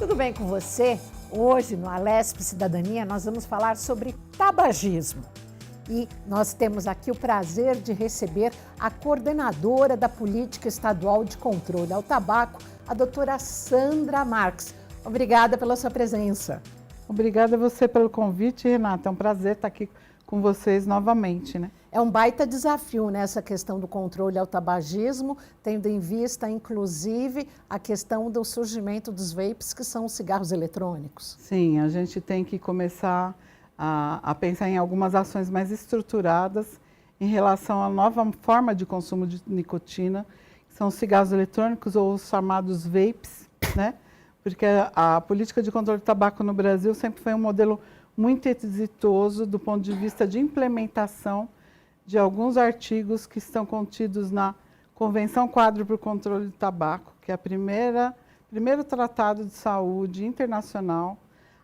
Tudo bem com você? Hoje, no Alesp Cidadania, nós vamos falar sobre tabagismo. E nós temos aqui o prazer de receber a coordenadora da Política Estadual de Controle ao Tabaco, a doutora Sandra Marques. Obrigada pela sua presença. Obrigada a você pelo convite, Renata. É um prazer estar aqui com vocês novamente, né? É um baita desafio nessa questão do controle ao tabagismo, tendo em vista, inclusive, a questão do surgimento dos vapes, que são os cigarros eletrônicos. Sim, a gente tem que começar a pensar em algumas ações mais estruturadas em relação à nova forma de consumo de nicotina, que são os cigarros eletrônicos ou os chamados vapes, né? Porque a política de controle do tabaco no Brasil sempre foi um modelo muito exitoso do ponto de vista de implementação de alguns artigos que estão contidos na Convenção Quadro para o Controle do Tabaco, que é o primeiro tratado de saúde internacional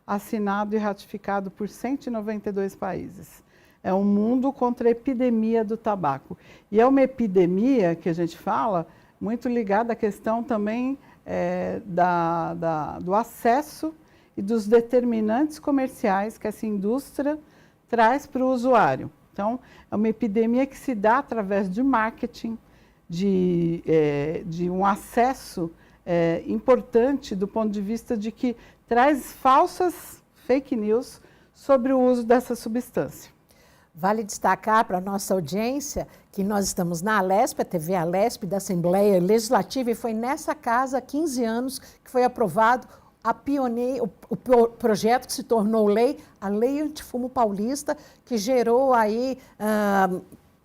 assinado e ratificado por 192 países. É um mundo contra a epidemia do tabaco. E é uma epidemia que a gente fala muito ligada à questão também do acesso e dos determinantes comerciais que essa indústria traz para o usuário. Então, é uma epidemia que se dá através de marketing, de um acesso importante do ponto de vista de que traz falsas fake news sobre o uso dessa substância. Vale destacar para a nossa audiência que nós estamos na Alesp, a TV Alesp da Assembleia Legislativa, e foi nessa casa há 15 anos que foi aprovado o projeto que se tornou lei, a Lei Antifumo Paulista, que gerou aí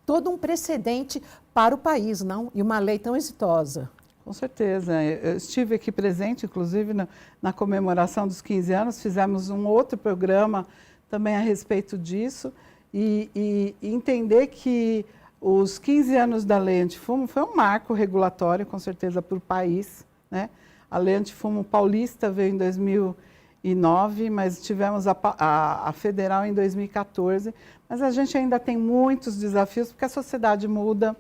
todo um precedente para o país, não? E uma lei tão exitosa. Com certeza. Eu estive aqui presente, inclusive, na comemoração dos 15 anos, fizemos um outro programa também a respeito disso, e entender que os 15 anos da Lei Antifumo foi um marco regulatório, com certeza, para o país, né? A Lei Antifumo Paulista veio em 2009, mas tivemos a federal em 2014. Mas a gente ainda tem muitos desafios, porque a sociedade muda,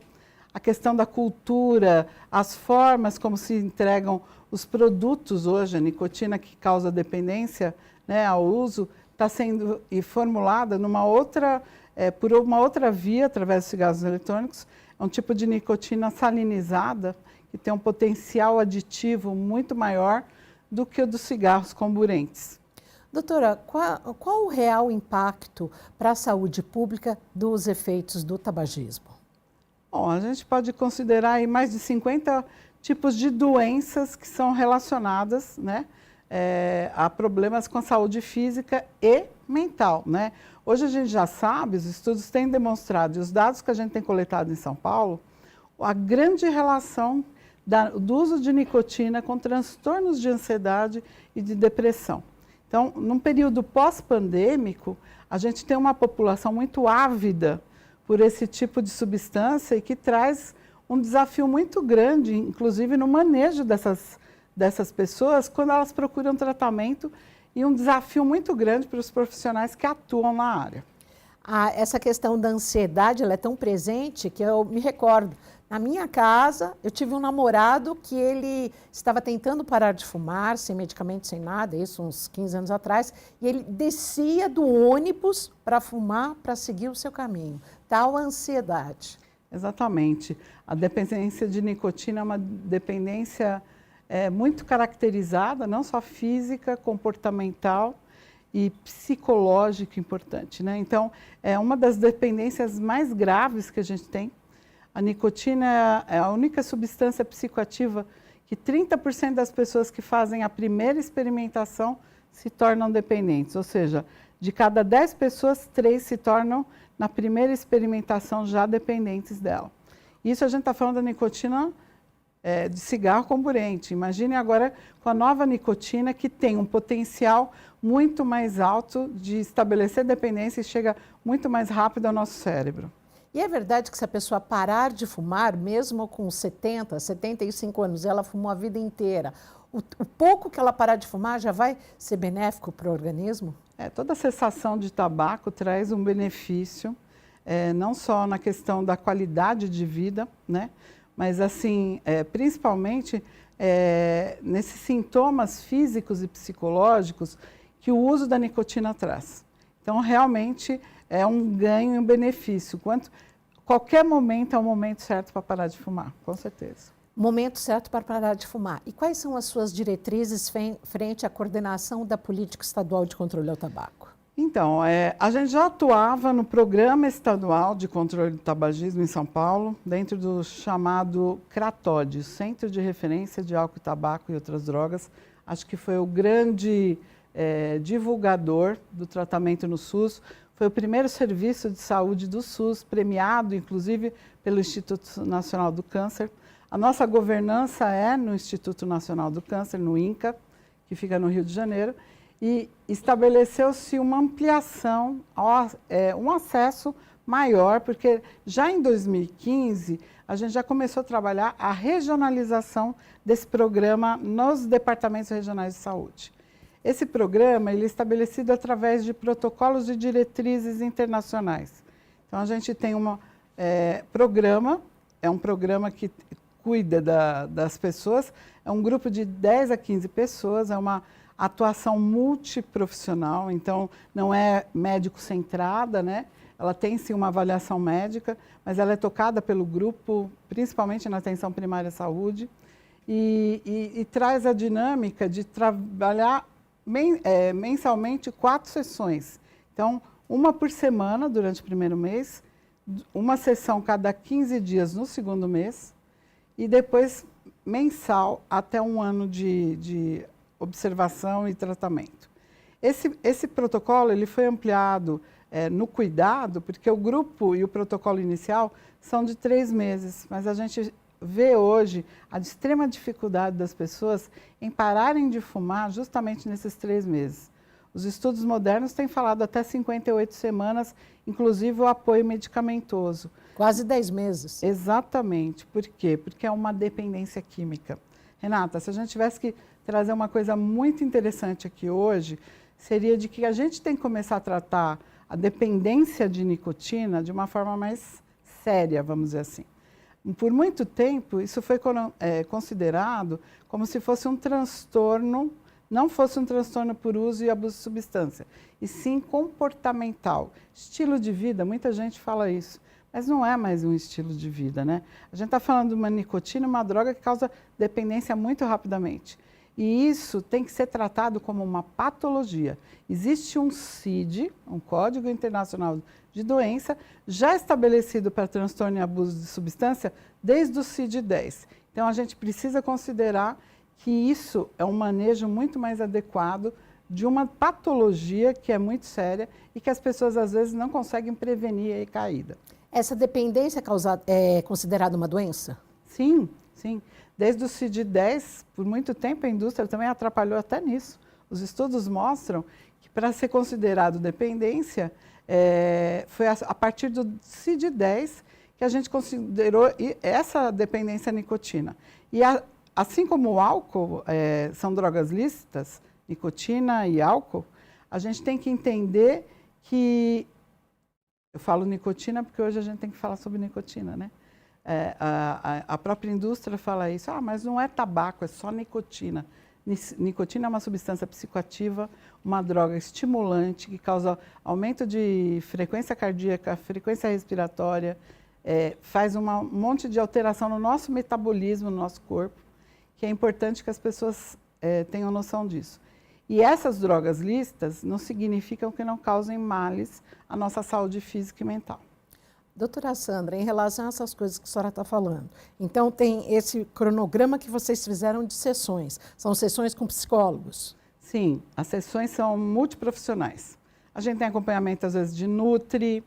a questão da cultura, as formas como se entregam os produtos hoje, a nicotina que causa dependência, né, ao uso, está sendo formulada por uma outra via, através dos cigarros eletrônicos. É um tipo de nicotina salinizada, que tem um potencial aditivo muito maior do que o dos cigarros comburentes. Doutora, qual o real impacto para a saúde pública dos efeitos do tabagismo? Bom, a gente pode considerar aí mais de 50 tipos de doenças que são relacionadas, né, a problemas com a saúde física e mental, né? Hoje a gente já sabe, os estudos têm demonstrado, e os dados que a gente tem coletado em São Paulo, a grande relação do uso de nicotina com transtornos de ansiedade e de depressão. Então, num período pós-pandêmico, a gente tem uma população muito ávida por esse tipo de substância e que traz um desafio muito grande, inclusive no manejo dessas pessoas, quando elas procuram tratamento, e um desafio muito grande para os profissionais que atuam na área. Essa questão da ansiedade, ela é tão presente que eu me recordo. Na minha casa, eu tive um namorado que ele estava tentando parar de fumar, sem medicamento, sem nada, isso uns 15 anos atrás, e ele descia do ônibus para fumar, para seguir o seu caminho. Tal a ansiedade. Exatamente. A dependência de nicotina é uma dependência muito caracterizada, não só física, comportamental e psicológica importante, né? Então, é uma das dependências mais graves que a gente tem. A nicotina é a única substância psicoativa que 30% das pessoas que fazem a primeira experimentação se tornam dependentes. Ou seja, de cada 10 pessoas, 3 se tornam, na primeira experimentação, já dependentes dela. Isso a gente está falando da nicotina de cigarro comburente. Imagine agora com a nova nicotina, que tem um potencial muito mais alto de estabelecer dependência e chega muito mais rápido ao nosso cérebro. E é verdade que se a pessoa parar de fumar, mesmo com 70, 75 anos, ela fumou a vida inteira, o pouco que ela parar de fumar já vai ser benéfico para o organismo? Toda cessação de tabaco traz um benefício, não só na questão da qualidade de vida, né, mas assim, principalmente nesses sintomas físicos e psicológicos que o uso da nicotina traz. Então, realmente é um ganho e um benefício. Qualquer momento é o momento certo para parar de fumar, com certeza. Momento certo para parar de fumar. E quais são as suas diretrizes frente à coordenação da política estadual de controle ao tabaco? Então, a gente já atuava no Programa Estadual de Controle do Tabagismo em São Paulo, dentro do chamado CRATOD, Centro de Referência de Álcool e Tabaco e Outras Drogas. Acho que foi o grande divulgador do tratamento no SUS. Foi o primeiro serviço de saúde do SUS, premiado, inclusive, pelo Instituto Nacional do Câncer. A nossa governança é no Instituto Nacional do Câncer, no INCA, que fica no Rio de Janeiro, e estabeleceu-se uma ampliação, um acesso maior, porque já em 2015 a gente já começou a trabalhar a regionalização desse programa nos departamentos regionais de saúde. Esse programa ele é estabelecido através de protocolos e diretrizes internacionais. Então a gente tem um programa que cuida das pessoas, é um grupo de 10 a 15 pessoas, é uma atuação multiprofissional, então não é médico-centrada, né? Ela tem sim uma avaliação médica, mas ela é tocada pelo grupo, principalmente na atenção primária à saúde, e traz a dinâmica de trabalhar mensalmente 4 sessões. Então, uma por semana durante o primeiro mês, uma sessão cada 15 dias no segundo mês, e depois mensal até um ano de observação e tratamento. Esse protocolo ele foi ampliado no cuidado, porque o grupo e o protocolo inicial são de 3 meses, mas a gente vê hoje a extrema dificuldade das pessoas em pararem de fumar justamente nesses 3 meses. Os estudos modernos têm falado até 58 semanas, inclusive o apoio medicamentoso. Quase 10 meses. Exatamente. Por quê? Porque é uma dependência química. Renata, se a gente tivesse que trazer uma coisa muito interessante aqui hoje, seria de que a gente tem que começar a tratar a dependência de nicotina de uma forma mais séria, vamos dizer assim. Por muito tempo, isso foi considerado como se fosse um transtorno, não fosse um transtorno por uso e abuso de substância, e sim comportamental. Estilo de vida, muita gente fala isso, mas não é mais um estilo de vida, né? A gente está falando de uma nicotina, uma droga que causa dependência muito rapidamente. E isso tem que ser tratado como uma patologia. Existe um CID, um Código Internacional de Doença, já estabelecido para transtorno e abuso de substância desde o CID-10. Então, a gente precisa considerar que isso é um manejo muito mais adequado de uma patologia que é muito séria e que as pessoas, às vezes, não conseguem prevenir a recaída. Essa dependência é considerada uma doença? Sim, sim. Desde o CID-10, por muito tempo, a indústria também atrapalhou até nisso. Os estudos mostram que, para ser considerado dependência, foi a partir do CID-10 que a gente considerou essa dependência à nicotina. E assim como o álcool são drogas lícitas, nicotina e álcool, a gente tem que entender que... Eu falo nicotina porque hoje a gente tem que falar sobre nicotina, né? A própria indústria fala isso, mas não é tabaco, é só nicotina. Nicotina é uma substância psicoativa, uma droga estimulante que causa aumento de frequência cardíaca, frequência respiratória, faz um monte de alteração no nosso metabolismo, no nosso corpo, que é importante que as pessoas tenham noção disso. E essas drogas lícitas não significam que não causem males à nossa saúde física e mental. Doutora Sandra, em relação a essas coisas que a senhora está falando, então tem esse cronograma que vocês fizeram de sessões, são sessões com psicólogos? Sim, as sessões são multiprofissionais. A gente tem acompanhamento, às vezes, de nutri,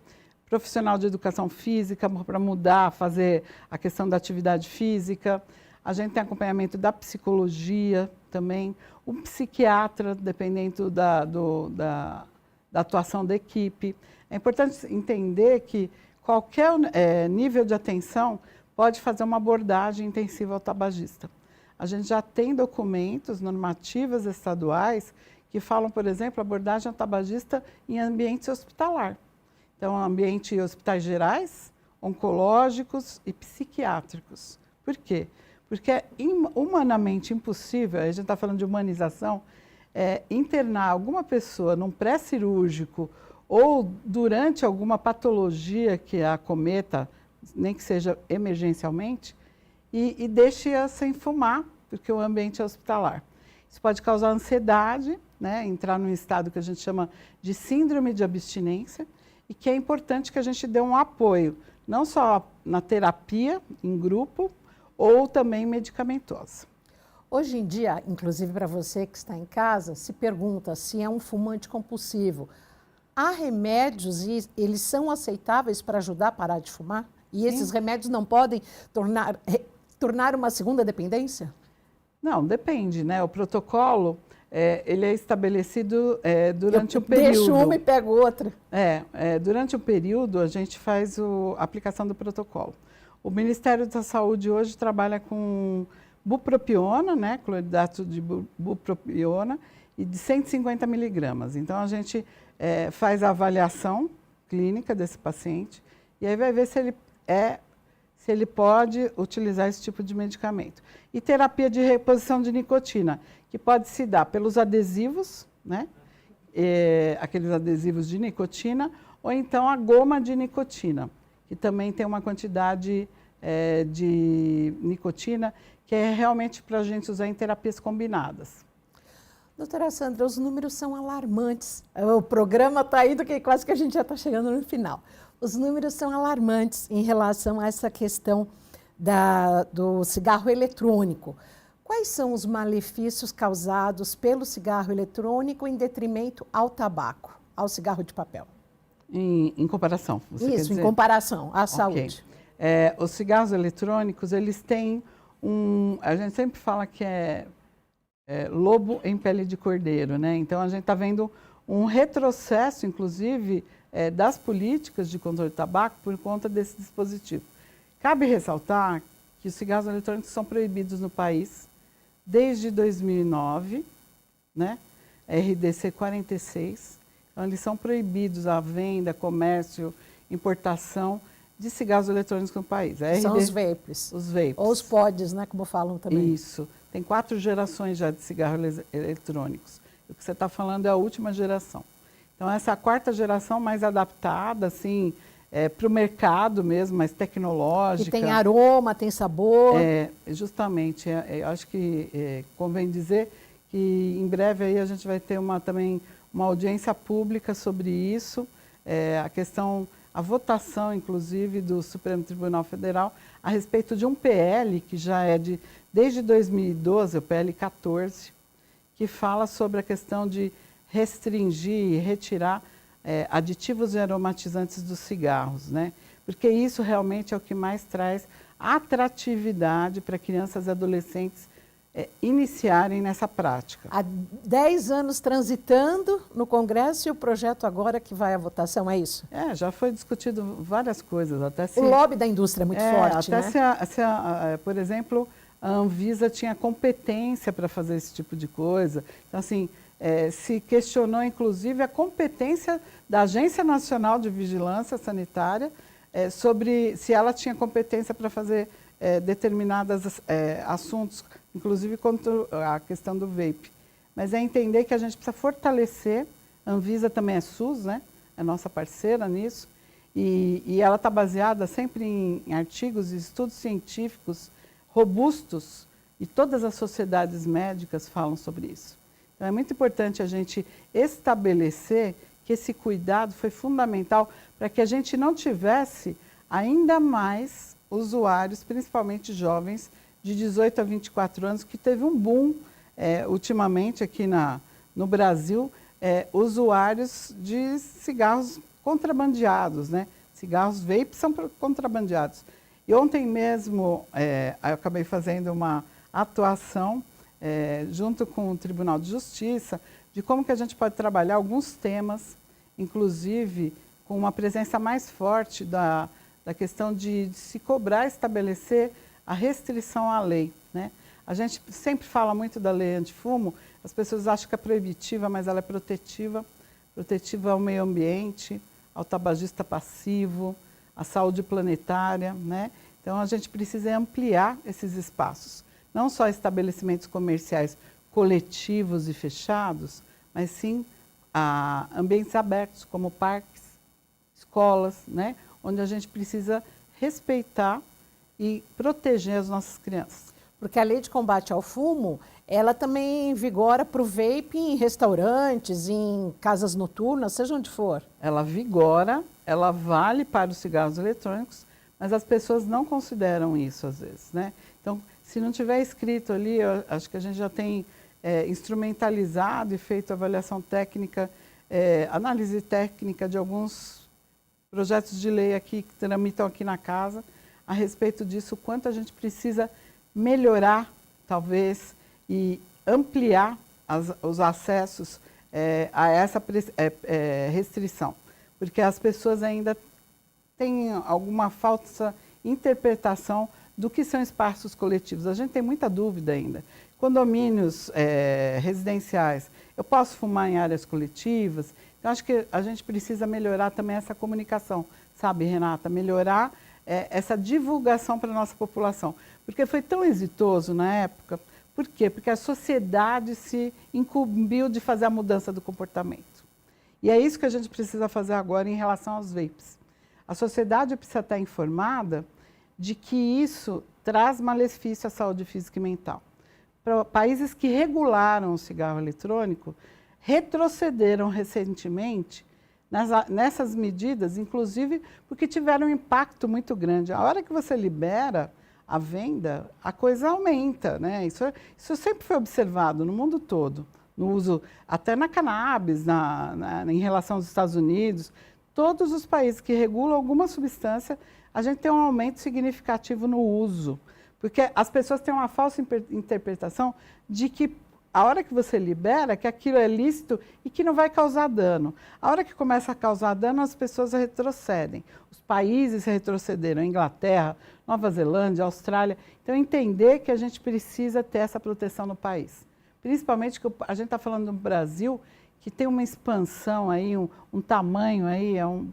profissional de educação física para mudar, fazer a questão da atividade física. A gente tem acompanhamento da psicologia também, um psiquiatra, dependendo da atuação da equipe. É importante entender que qualquer nível de atenção pode fazer uma abordagem intensiva ao tabagista. A gente já tem documentos, normativas estaduais, que falam, por exemplo, abordagem ao tabagista em ambiente hospitalar. Então, ambiente hospitais gerais, oncológicos e psiquiátricos. Por quê? Porque é humanamente impossível, a gente está falando de humanização, internar alguma pessoa num pré-cirúrgico ou durante alguma patologia que a acometa, nem que seja emergencialmente, e deixe-a sem fumar, porque o ambiente é hospitalar. Isso pode causar ansiedade, né, entrar num estado que a gente chama de síndrome de abstinência, e que é importante que a gente dê um apoio, não só na terapia, em grupo, ou também medicamentosa. Hoje em dia, inclusive para você que está em casa, se pergunta se é um fumante compulsivo. Há remédios e eles são aceitáveis para ajudar a parar de fumar? E Sim. esses remédios não podem tornar uma segunda dependência? Não, depende, né? O protocolo, ele é estabelecido durante o período. Deixo uma e pego outra. Durante o período, a gente faz a aplicação do protocolo. O Ministério da Saúde hoje trabalha com bupropiona, né? Cloridato de bupropiona, e de 150 miligramas. Então, a gente faz a avaliação clínica desse paciente e aí vai ver se ele pode utilizar esse tipo de medicamento. E terapia de reposição de nicotina, que pode se dar pelos adesivos, né? Aqueles adesivos de nicotina, ou então a goma de nicotina, que também tem uma quantidade de nicotina que é realmente para a gente usar em terapias combinadas. Doutora Sandra, os números são alarmantes. O programa está indo que quase que a gente já está chegando no final. Os números são alarmantes em relação a essa questão do cigarro eletrônico. Quais são os malefícios causados pelo cigarro eletrônico em detrimento ao tabaco, ao cigarro de papel? Em comparação, você quer dizer? Em comparação à saúde. Os cigarros eletrônicos, eles têm a gente sempre fala que é lobo em pele de cordeiro, né? Então, a gente está vendo um retrocesso, inclusive, das políticas de controle de tabaco por conta desse dispositivo. Cabe ressaltar que os cigarros eletrônicos são proibidos no país desde 2009, né? RDC 46. Então, eles são proibidos a venda, comércio, importação de cigarros eletrônicos no país. São os vapes. Os vapes. Ou os pods, né, como falam também. Isso. Tem 4 gerações já de cigarros eletrônicos. O que você está falando é a última geração. Então, essa é a 4ª geração mais adaptada, assim, para o mercado mesmo, mais tecnológica. Que tem aroma, tem sabor. Justamente. Eu acho que convém dizer que em breve aí a gente vai ter também uma audiência pública sobre isso. A votação, inclusive, do Supremo Tribunal Federal a respeito de um PL que já é desde 2012, o PL 14, que fala sobre a questão de restringir e retirar aditivos e aromatizantes dos cigarros, né? Porque isso realmente é o que mais traz atratividade para crianças e adolescentes iniciarem nessa prática. Há 10 anos transitando no Congresso e o projeto agora que vai à votação, é isso? Já foi discutido várias coisas. O lobby da indústria é muito forte, até né? Por exemplo, a Anvisa tinha competência para fazer esse tipo de coisa. Então, assim, se questionou, inclusive, a competência da Agência Nacional de Vigilância Sanitária sobre se ela tinha competência para fazer determinados assuntos, inclusive contra a questão do vape. Mas é entender que a gente precisa fortalecer, a Anvisa também é SUS, né? É nossa parceira nisso, e ela está baseada sempre em artigos e estudos científicos robustos, e todas as sociedades médicas falam sobre isso. Então é muito importante a gente estabelecer que esse cuidado foi fundamental para que a gente não tivesse ainda mais usuários, principalmente jovens, de 18 a 24 anos, que teve um boom ultimamente aqui no Brasil, usuários de cigarros contrabandeados, né? Cigarros vape são contrabandeados. E ontem mesmo eu acabei fazendo uma atuação junto com o Tribunal de Justiça de como que a gente pode trabalhar alguns temas, inclusive com uma presença mais forte da questão de se cobrar, estabelecer a restrição à lei, né? A gente sempre fala muito da lei antifumo, as pessoas acham que é proibitiva, mas ela é protetiva ao meio ambiente, ao tabagista passivo, à saúde planetária, né? Então, a gente precisa ampliar esses espaços, não só estabelecimentos comerciais coletivos e fechados, mas sim ambientes abertos, como parques, escolas, né? Onde a gente precisa respeitar e proteger as nossas crianças. Porque a lei de combate ao fumo, ela também vigora para o vape em restaurantes, em casas noturnas, seja onde for. Ela vigora, ela vale para os cigarros eletrônicos, mas as pessoas não consideram isso às vezes, né? Então, se não tiver escrito ali, eu acho que a gente já tem instrumentalizado e feito avaliação técnica, análise técnica de alguns projetos de lei aqui que tramitam aqui na casa, a respeito disso, quanto a gente precisa melhorar, talvez, e ampliar os acessos a essa restrição. Porque as pessoas ainda têm alguma falsa interpretação do que são espaços coletivos. A gente tem muita dúvida ainda. Condomínios residenciais, eu posso fumar em áreas coletivas? Então, acho que a gente precisa melhorar também essa comunicação, sabe, Renata? Melhorar essa divulgação para a nossa população. Porque foi tão exitoso na época. Por quê? Porque a sociedade se incumbiu de fazer a mudança do comportamento. E é isso que a gente precisa fazer agora em relação aos vapes. A sociedade precisa estar informada de que isso traz malefício à saúde física e mental. Para países que regularam o cigarro eletrônico, retrocederam recentemente nessas medidas, inclusive porque tiveram um impacto muito grande. A hora que você libera a venda, a coisa aumenta, né? Isso sempre foi observado no mundo todo, no uso, até na cannabis, em relação aos Estados Unidos. Todos os países que regulam alguma substância, a gente tem um aumento significativo no uso, porque as pessoas têm uma falsa interpretação de que a hora que você libera, que aquilo é lícito e que não vai causar dano. A hora que começa a causar dano, as pessoas retrocedem. Os países retrocederam, a Inglaterra, Nova Zelândia, Austrália. Então, entender que a gente precisa ter essa proteção no país. Principalmente que a gente está falando do Brasil, que tem uma expansão aí, um tamanho aí, é um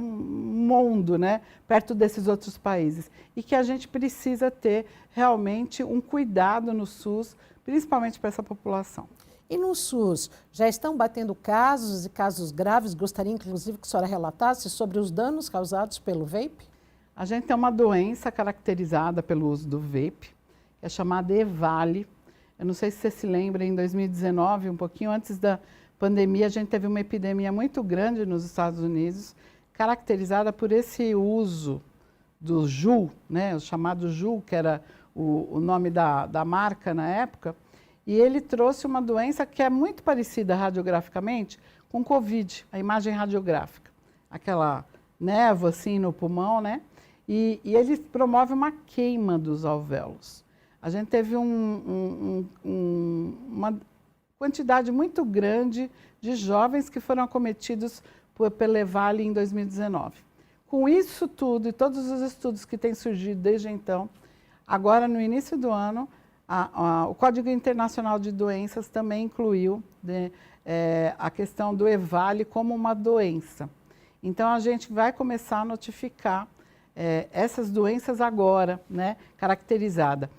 mundo, né, perto desses outros países. E que a gente precisa ter realmente um cuidado no SUS, principalmente para essa população. E no SUS, já estão batendo casos e casos graves? Gostaria, inclusive, que a senhora relatasse sobre os danos causados pelo vape? A gente tem uma doença caracterizada pelo uso do vape, que é chamada EVALI. Eu não sei se você se lembra, em 2019, um pouquinho antes da pandemia, a gente teve uma epidemia muito grande nos Estados Unidos, caracterizada por esse uso do JUL, né, o chamado JUL, que era o nome da marca na época, e ele trouxe uma doença que é muito parecida radiograficamente com Covid, a imagem radiográfica, aquela névoa assim no pulmão, né? E ele promove uma queima dos alvéolos. A gente teve uma quantidade muito grande de jovens que foram acometidos pela EVALI em 2019. Com isso tudo e todos os estudos que têm surgido desde então, agora, no início do ano, o Código Internacional de Doenças também incluiu a questão do EVALI como uma doença. Então, a gente vai começar a notificar essas doenças agora, né, caracterizada.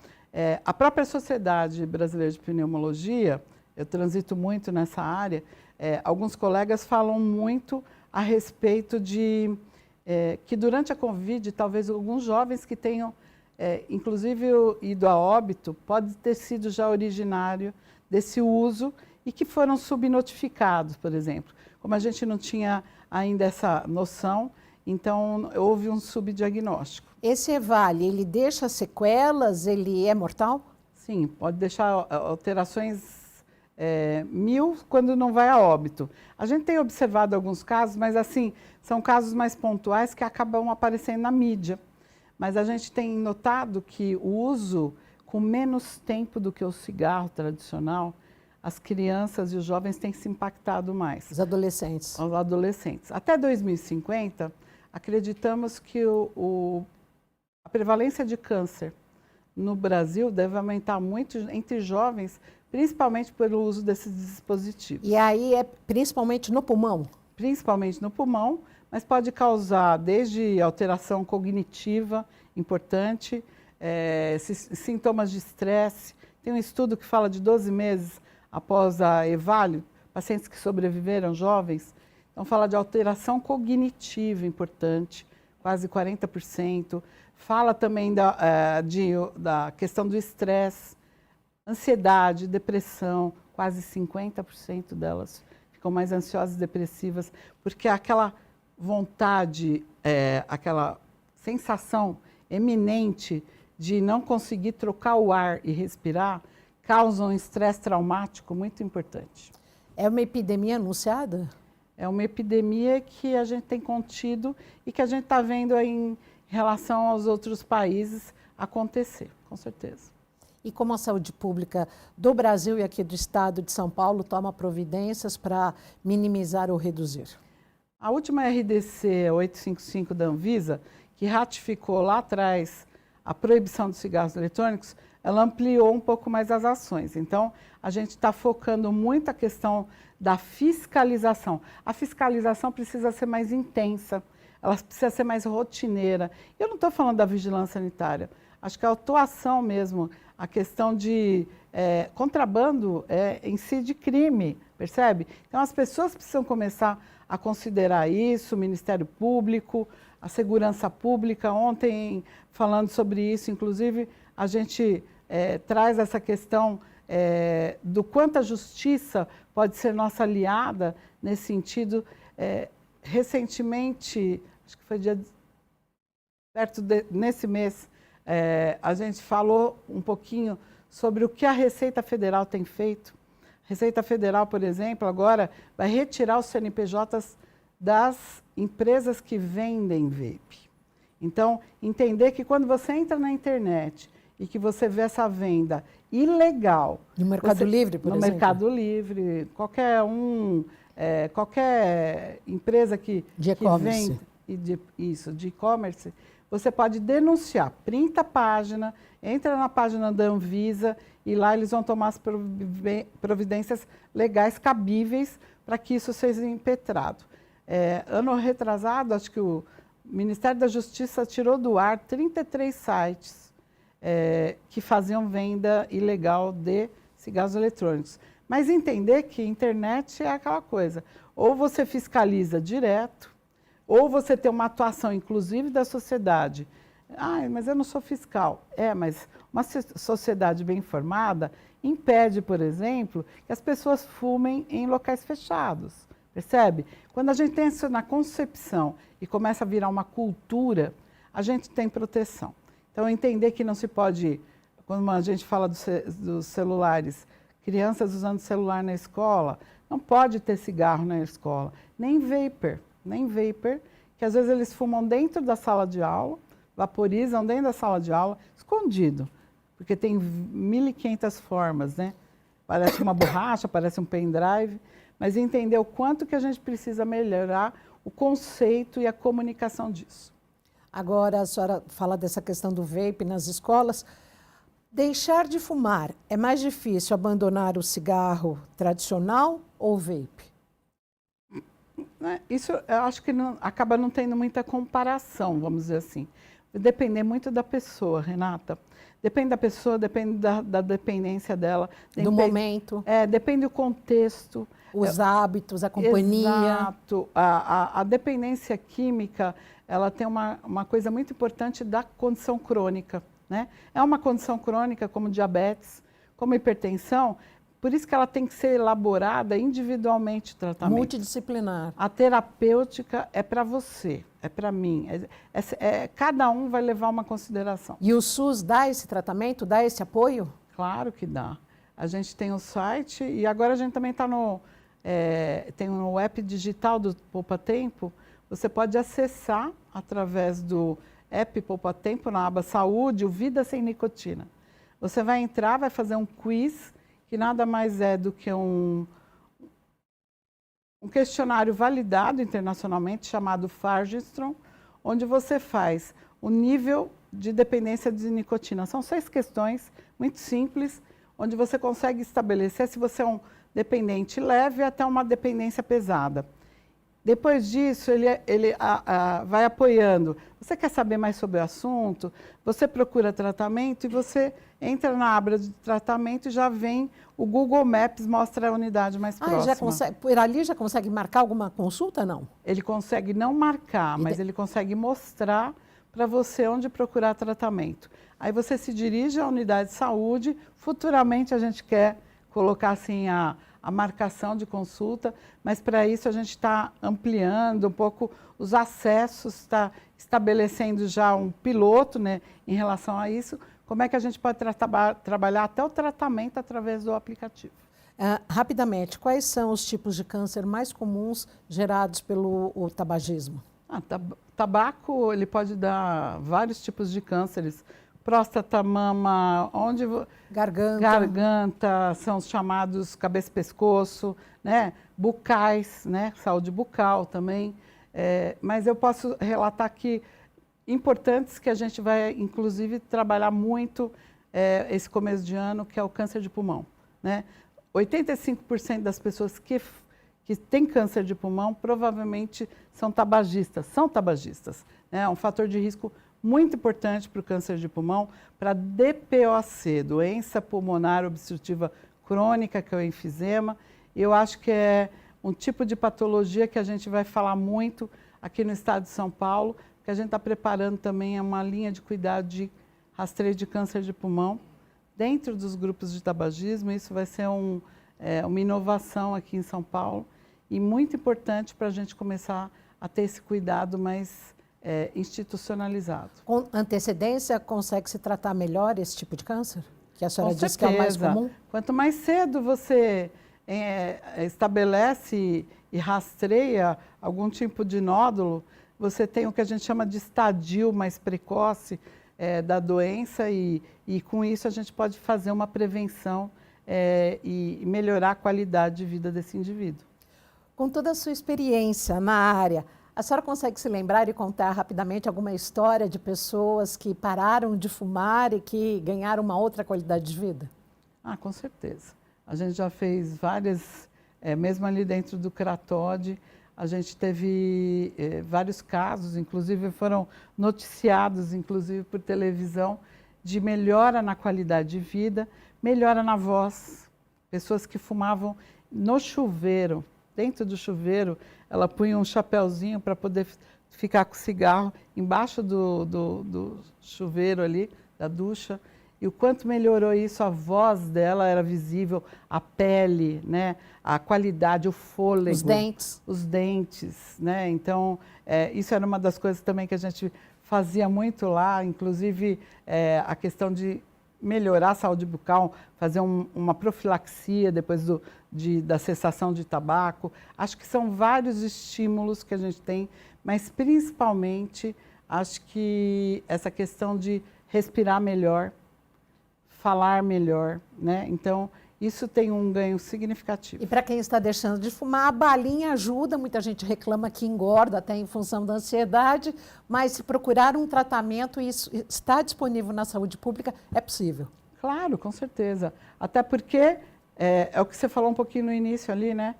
A própria Sociedade Brasileira de Pneumologia, eu transito muito nessa área, alguns colegas falam muito a respeito de que durante a Covid, talvez alguns jovens que tenham inclusive ido a óbito, pode ter sido já originário desse uso e que foram subnotificados, por exemplo. Como a gente não tinha ainda essa noção, então houve um subdiagnóstico. Esse EVALI, ele deixa sequelas, ele é mortal? Sim, pode deixar alterações 1000 quando não vai a óbito. A gente tem observado alguns casos, mas assim, são casos mais pontuais que acabam aparecendo na mídia. Mas a gente tem notado que o uso com menos tempo do que o cigarro tradicional, as crianças e os jovens têm se impactado mais. Os adolescentes. Os adolescentes. Até 2050, acreditamos que a prevalência de câncer no Brasil deve aumentar muito entre jovens, principalmente pelo uso desses dispositivos. E aí é principalmente no pulmão? Principalmente no pulmão, mas pode causar desde alteração cognitiva importante, sintomas de estresse. Tem um estudo que fala de 12 meses após a EVALIO, pacientes que sobreviveram, jovens, então fala de alteração cognitiva importante, quase 40%. Fala também da questão do estresse, ansiedade, depressão, quase 50% delas ficam mais ansiosas e depressivas, porque aquela vontade, aquela sensação eminente de não conseguir trocar o ar e respirar, causa um estresse traumático muito importante. É uma epidemia anunciada? É uma epidemia que a gente tem contido e que a gente está vendo aí em relação aos outros países acontecer, com certeza. E como a saúde pública do Brasil e aqui do estado de São Paulo toma providências para minimizar ou reduzir? A última RDC 855 da Anvisa, que ratificou lá atrás a proibição dos cigarros eletrônicos, ela ampliou um pouco mais as ações. Então, a gente está focando muito a questão da fiscalização. A fiscalização precisa ser mais intensa, ela precisa ser mais rotineira. Eu não estou falando da vigilância sanitária, acho que a atuação mesmo, a questão de contrabando em si de crime, percebe? Então, as pessoas precisam começar a considerar isso, o Ministério Público, a segurança pública. Ontem, falando sobre isso, inclusive, a gente traz essa questão do quanto a justiça pode ser nossa aliada nesse sentido. Recentemente, acho que foi nesse mês, a gente falou um pouquinho sobre o que a Receita Federal tem feito. A Receita Federal, por exemplo, agora vai retirar os CNPJs das empresas que vendem vape. Então, entender que quando você entra na internet e que você vê essa venda ilegal... No Mercado Livre, por exemplo? No Mercado Livre, qualquer empresa que vende de e-commerce, você pode denunciar, printa a página, entra na página da Anvisa e lá eles vão tomar as providências legais cabíveis para que isso seja impetrado. Ano retrasado, acho que o Ministério da Justiça tirou do ar 33 sites que faziam venda ilegal de cigarros eletrônicos. Mas entender que a internet é aquela coisa, ou você fiscaliza direto, ou você tem uma atuação, inclusive, da sociedade. Mas eu não sou fiscal. Mas uma sociedade bem informada impede, por exemplo, que as pessoas fumem em locais fechados. Percebe? Quando a gente tem isso na concepção e começa a virar uma cultura, a gente tem proteção. Então, entender que não se pode, quando a gente fala dos celulares, crianças usando celular na escola, não pode ter cigarro na escola, nem vapor, que às vezes eles fumam dentro da sala de aula, vaporizam dentro da sala de aula, escondido, porque tem 1.500 formas, né? Parece uma borracha, parece um pendrive, mas entender o quanto que a gente precisa melhorar o conceito e a comunicação disso. Agora, a senhora fala dessa questão do vape nas escolas. Deixar de fumar, é mais difícil abandonar o cigarro tradicional ou o vape? Isso eu acho que acaba não tendo muita comparação, vamos dizer assim. Depende muito da pessoa, Renata. Depende da pessoa, depende da dependência dela. Do momento. Depende do contexto. Os hábitos, a companhia. Exato. A dependência química, ela tem uma coisa muito importante da condição crônica, né? É uma condição crônica como diabetes, como hipertensão, por isso que ela tem que ser elaborada individualmente, o tratamento. Multidisciplinar. A terapêutica é para você, é para mim. Cada um vai levar uma consideração. E o SUS dá esse tratamento, dá esse apoio? Claro que dá. A gente tem o site e agora a gente também está tem um app digital do Poupa Tempo. Você pode acessar através do app Poupa Tempo na aba Saúde, o Vida Sem Nicotina. Você vai entrar, vai fazer um quiz, que nada mais é do que um questionário validado internacionalmente chamado Fargestrom, onde você faz o nível de dependência de nicotina. São 6 questões muito simples, onde você consegue estabelecer se você é um dependente leve até uma dependência pesada. Depois disso, ele vai apoiando. Você quer saber mais sobre o assunto? Você procura tratamento e você entra na aba de tratamento e já vem o Google Maps, mostra a unidade mais próxima. Já consegue, por ali já consegue marcar alguma consulta, não? Ele consegue não marcar, mas ele consegue mostrar para você onde procurar tratamento. Aí você se dirige à unidade de saúde, futuramente a gente quer colocar assim a marcação de consulta, mas para isso a gente está ampliando um pouco os acessos, está estabelecendo já um piloto, né, em relação a isso, como é que a gente pode trabalhar até o tratamento através do aplicativo. Rapidamente, quais são os tipos de câncer mais comuns gerados pelo tabagismo? Tabaco, ele pode dar vários tipos de cânceres. Próstata, mama, garganta, são os chamados cabeça e pescoço, né? Bucais, né? Saúde bucal também. Mas eu posso relatar aqui importantes que a gente vai, inclusive, trabalhar muito esse começo de ano, que é o câncer de pulmão, né? 85% das pessoas que têm câncer de pulmão provavelmente são tabagistas, né? É um fator de risco muito importante para o câncer de pulmão, para DPOC, doença pulmonar obstrutiva crônica, que é o enfisema. Eu acho que é um tipo de patologia que a gente vai falar muito aqui no estado de São Paulo, que a gente está preparando também uma linha de cuidado de rastreio de câncer de pulmão dentro dos grupos de tabagismo. Isso vai ser uma inovação aqui em São Paulo e muito importante para a gente começar a ter esse cuidado mais institucionalizado. Com antecedência, consegue-se tratar melhor esse tipo de câncer? Que a senhora disse que é o mais comum? Quanto mais cedo você estabelece e rastreia algum tipo de nódulo, você tem o que a gente chama de estadio mais precoce da doença e com isso a gente pode fazer uma prevenção e melhorar a qualidade de vida desse indivíduo. Com toda a sua experiência na área, a senhora consegue se lembrar e contar rapidamente alguma história de pessoas que pararam de fumar e que ganharam uma outra qualidade de vida? Com certeza. A gente já fez várias, mesmo ali dentro do Cratode, a gente teve vários casos, inclusive foram noticiados, inclusive por televisão, de melhora na qualidade de vida, melhora na voz. Pessoas que fumavam no chuveiro, dentro do chuveiro, ela punha um chapéuzinho para poder ficar com o cigarro embaixo do chuveiro ali, da ducha. E o quanto melhorou isso, a voz dela era visível, a pele, né? A qualidade, o fôlego. Os dentes, né? Então, isso era uma das coisas também que a gente fazia muito lá, inclusive a questão de melhorar a saúde bucal, fazer uma profilaxia depois da cessação de tabaco. Acho que são vários estímulos que a gente tem, mas principalmente acho que essa questão de respirar melhor, falar melhor, né? Então, isso tem um ganho significativo. E para quem está deixando de fumar, a balinha ajuda, muita gente reclama que engorda até em função da ansiedade, mas se procurar um tratamento e isso está disponível na saúde pública, é possível. Claro, com certeza. Até porque, é o que você falou um pouquinho no início ali, né?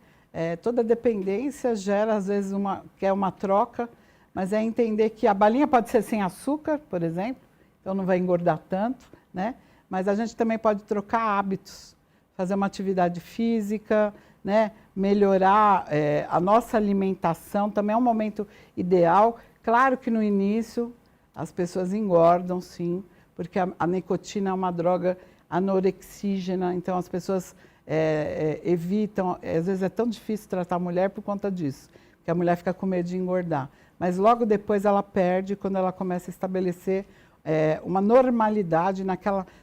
Toda dependência gera, às vezes, uma troca, mas é entender que a balinha pode ser sem açúcar, por exemplo, então não vai engordar tanto, né? Mas a gente também pode trocar hábitos, fazer uma atividade física, né? Melhorar a nossa alimentação, também é um momento ideal. Claro que no início as pessoas engordam, sim, porque a nicotina é uma droga anorexígena, então as pessoas evitam, às vezes é tão difícil tratar a mulher por conta disso, porque a mulher fica com medo de engordar. Mas logo depois ela perde quando ela começa a estabelecer uma normalidade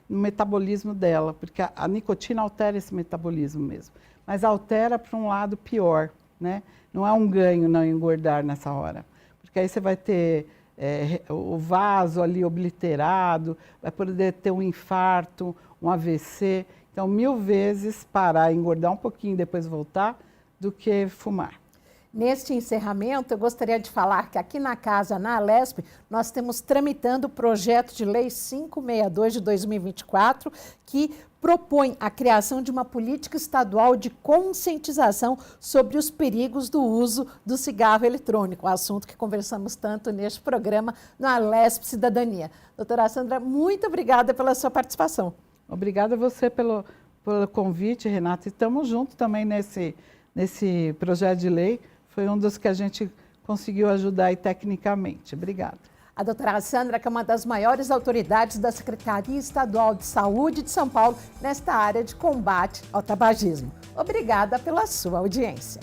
no metabolismo dela, porque a nicotina altera esse metabolismo mesmo, mas altera para um lado pior, né? Não é um ganho não engordar nessa hora, porque aí você vai ter o vaso ali obliterado, vai poder ter um infarto, um AVC, então 1000 vezes parar, engordar um pouquinho e depois voltar, do que fumar. Neste encerramento, eu gostaria de falar que aqui na casa, na Alesp, nós temos tramitando o projeto de lei 562 de 2024, que propõe a criação de uma política estadual de conscientização sobre os perigos do uso do cigarro eletrônico, assunto que conversamos tanto neste programa no Alesp Cidadania. Doutora Sandra, muito obrigada pela sua participação. Obrigada a você pelo convite, Renata. Estamos juntos também nesse projeto de lei. Foi um dos que a gente conseguiu ajudar aí tecnicamente. Obrigada. A doutora Sandra, que é uma das maiores autoridades da Secretaria Estadual de Saúde de São Paulo nesta área de combate ao tabagismo. Obrigada pela sua audiência.